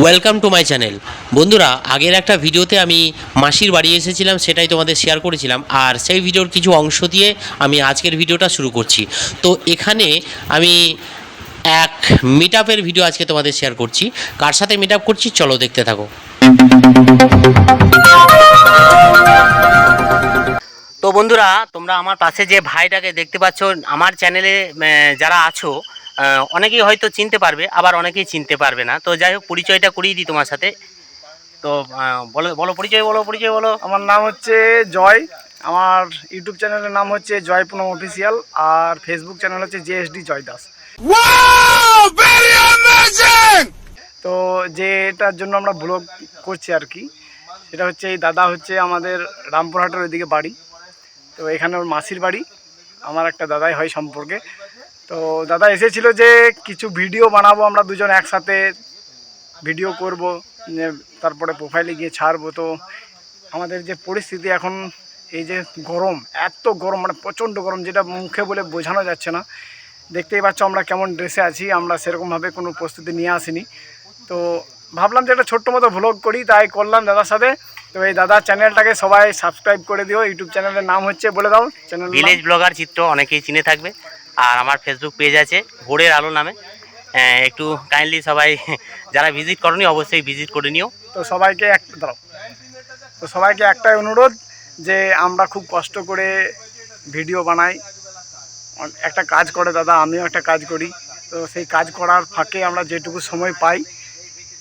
Welcome to my channel. বন্ধুরা, আগের একটা ভিডিওতে আমি মাসির বাড়ি এসেছিলাম, সেটাই তোমাদের শেয়ার করেছিলাম। আর সেই ভিডিওর কিছু অংশ দিয়ে আমি আজকের ভিডিওটা শুরু করছি। তো এখানে আমি এক মিট আপের ভিডিও আজকে তোমাদের শেয়ার করছি। কার সাথে মিট আপ করছি চলো দেখতে থাকো। তো বন্ধুরা, তোমরা আমার পাশে যে ভাইটাকে দেখতে পাচ্ছ, আমার চ্যানেলে যারা আছো অনেকেই হয়তো চিনতে পারবে, আবার অনেকেই চিনতে পারবে না। তো যাই হোক, পরিচয়টা করিয়ে দিই তোমার সাথে। তো বলো বলো পরিচয় বলো। আমার নাম হচ্ছে জয়। আমার ইউটিউব চ্যানেলের নাম হচ্ছে জয় পুনম অফিসিয়াল, আর ফেসবুক চ্যানেল হচ্ছে জেএসডি জয় দাস। তো যেটার জন্য আমরা ব্লগ করছি আর কি, সেটা হচ্ছে এই দাদা হচ্ছে আমাদের রামপুরহাটের ওইদিকে বাড়ি। তো এখানে ওর মাসির বাড়ি, আমার একটা দাদাই হয় সম্পর্কে। তো দাদা এসেছিল যে কিছু ভিডিও বানাবো, আমরা দুজন একসাথে ভিডিও করব, তারপরে প্রোফাইলে গিয়ে ছাড়বো। তো আমাদের যে পরিস্থিতি এখন, এই যে গরম, এত গরম, মানে প্রচণ্ড গরম, যেটা মুখে বলে বোঝানো যাচ্ছে না। দেখতেই পাচ্ছ আমরা কেমন ড্রেসে আছি, আমরা সেরকমভাবে কোনো প্রস্তুতি নিয়ে আসিনি। তো ভাবলাম যে একটা ছোট্ট মতো ভ্লগ করি, তাই করলাম দাদার সাথে। তো এই দাদার চ্যানেলটাকে সবাই সাবস্ক্রাইব করে দিও। ইউটিউব চ্যানেলের নাম হচ্ছে, বলে দাও চ্যানেল। ভিলেজ ব্লগার চিত্র, অনেকেই চিনে থাকবে। আর আমার ফেসবুক পেজ আছে ভোরের আলো নামে, একটু কাইন্ডলি সবাই যারা ভিজিট করনি অবশ্যই ভিজিট করে নিও। তো সবাইকে একটাই অনুরোধ, যে আমরা খুব কষ্ট করে ভিডিও বানাই। একটা কাজ করে দাদা, আমিও একটা কাজ করি। তো সেই কাজ করার ফাঁকে আমরা যেটুকু সময় পাই,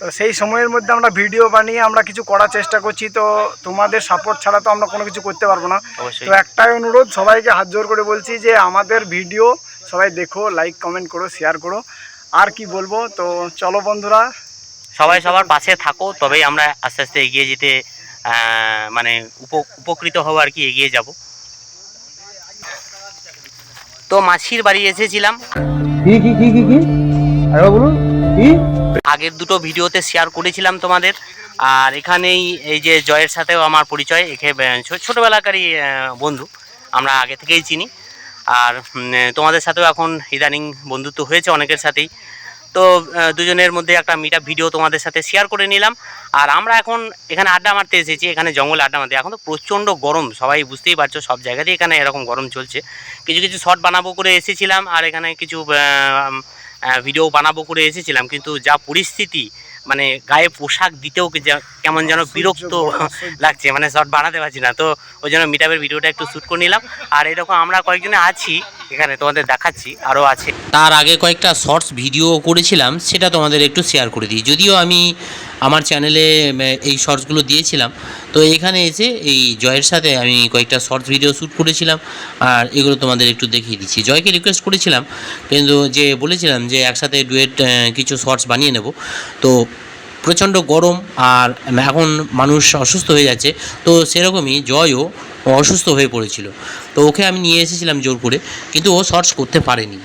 তো সেই সময়ের মধ্যে আমরা ভিডিও বানিয়ে আমরা কিছু করার চেষ্টা করছি। তো তোমাদের সাপোর্ট ছাড়া তো আমরা কোনো কিছু করতে পারবো না। তো একটাই অনুরোধ, সবাইকে হাত জোর করে বলছি যে আমাদের ভিডিও সবাই দেখো, লাইক কমেন্ট করো, শেয়ার করো। আর কি বলবো, তো চলো বন্ধুরা, সবাই সবার পাশে থাকো, তবেই আমরা আস্তে আস্তে এগিয়ে যেতে মানে উপকৃত হব আর কি, এগিয়ে যাব। তো মাসির বাড়ি এসেছিলাম। আগের দুটো ভিডিওতে শেয়ার করেছিলাম তোমাদের। আর এখানেই এই যে জয়ের সাথেও আমার পরিচয়, ছোটোবেলাকারই বন্ধু, আমরা আগে থেকেই চিনি। আর তোমাদের সাথেও এখন ইদানিং বন্ধুত্ব হয়েছে অনেকের সাথেই। তো দুজনের মধ্যে একটা মিট আপ ভিডিও তোমাদের সাথে শেয়ার করে নিলাম। আর আমরা এখন এখানে আড্ডা মারতে এসেছি, এখানে জঙ্গলে আড্ডা মারতে। এখন তো প্রচণ্ড গরম, সবাই বুঝতেই পারছো, সব জায়গাতেই এখানে এরকম গরম চলছে। কিছু কিছু শর্ট বানাবো করে এসেছিলাম, আর এখানে কিছু ভিডিও বানাবো করে এসেছিলাম, কিন্তু যা পরিস্থিতি, মানে গায়ে পোশাক দিতেও কেমন যেন বিরক্ত লাগছে, মানে শর্ট বানাতে পারছি না। তো ওই জন্য মিট আপের ভিডিওটা একটু শ্যুট করে নিলাম। আর এরকম আমরা কয়েকজনে আছি এখানে, তোমাদের দেখাচ্ছি, আরও আছে। তার আগে কয়েকটা শর্টস ভিডিও করেছিলাম, সেটা তোমাদের একটু শেয়ার করে দিই। যদিও আমি আমার চ্যানেলে এই শর্টসগুলো দিয়েছিলাম, তো এখানে এসে এই জয়ের সাথে আমি কয়েকটা শর্টস ভিডিও শ্যুট করেছিলাম, আর এগুলো তোমাদের একটু দেখিয়ে দিচ্ছি। জয়কে রিকোয়েস্ট করেছিলাম, কিন্তু যে বলেছিলাম যে একসাথে ডুয়েট কিছু শর্টস বানিয়ে নেব। তো প্রচণ্ড গরম, আর এখন মানুষ অসুস্থ হয়ে যাচ্ছে, তো সেরকমই জয়ও অসুস্থ হয়ে পড়েছিল। তো ওকে আমি নিয়ে এসেছিলাম জোর করে, কিন্তু ও শর্টস করতে পারেনি।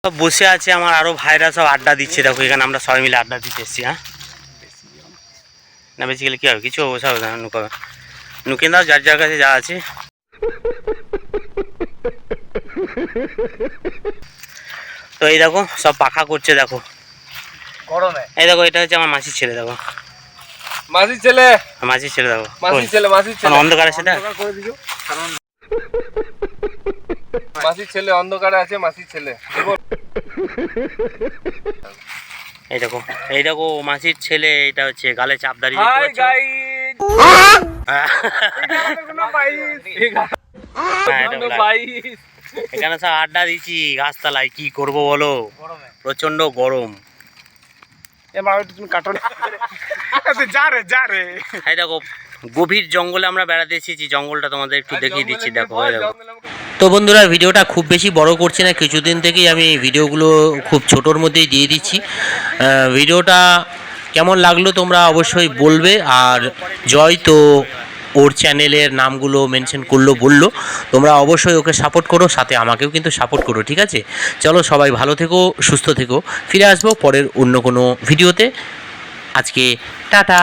বসে আছে আমার আরও ভাইরা, সব আড্ডা দিচ্ছে। দেখো এখানে আমরা সবাই মিলে আড্ডা দিতে এসেছি। হ্যাঁ না, বেশি গেলে কী হবে, কিছু বসা হবে না, নুকে দাও যার যার কাছে যা আছে। তো এই দেখো সব পাখা করছে, দেখো গরমে। এই দেখো, এটা হচ্ছে আমার মাসির ছেলে। দেখো মাসির ছেলে দেখো, মাসির ছেলে অন্ধকার আছে, মাসির ছেলে অন্ধকারে আছে। মাসির ছেলে এই দেখো মাসির ছেলে, এটা হচ্ছে গালে চাপ দাঁড়িয়ে। এখানে সব আড্ডা দিচ্ছি গাছতলায়, কি করবো বলো, প্রচন্ড গরম। এই দেখো গভীর জঙ্গলে আমরা বেড়াতে এসেছি, জঙ্গলটা তোমাদের একটু দেখিয়ে দিচ্ছি। দেখো তো বন্ধুরা, ভিডিওটা খুব বেশি বড় করছি না, কিছুদিন থেকেই আমি ভিডিওগুলো খুব ছোটোর মধ্যেই দিয়ে দিচ্ছি। ভিডিওটা কেমন লাগলো তোমরা অবশ্যই বলবে। আর জয় তো ওর চ্যানেলের নামগুলো মেনশন বললো, তোমরা অবশ্যই ওকে সাপোর্ট করো, সাথে আমাকেও কিন্তু সাপোর্ট করো, ঠিক আছে? চলো সবাই ভালো থেকো, সুস্থ থেকো, ফিরে আসবো পরের অন্য কোনো ভিডিওতে। আজকে টাটা।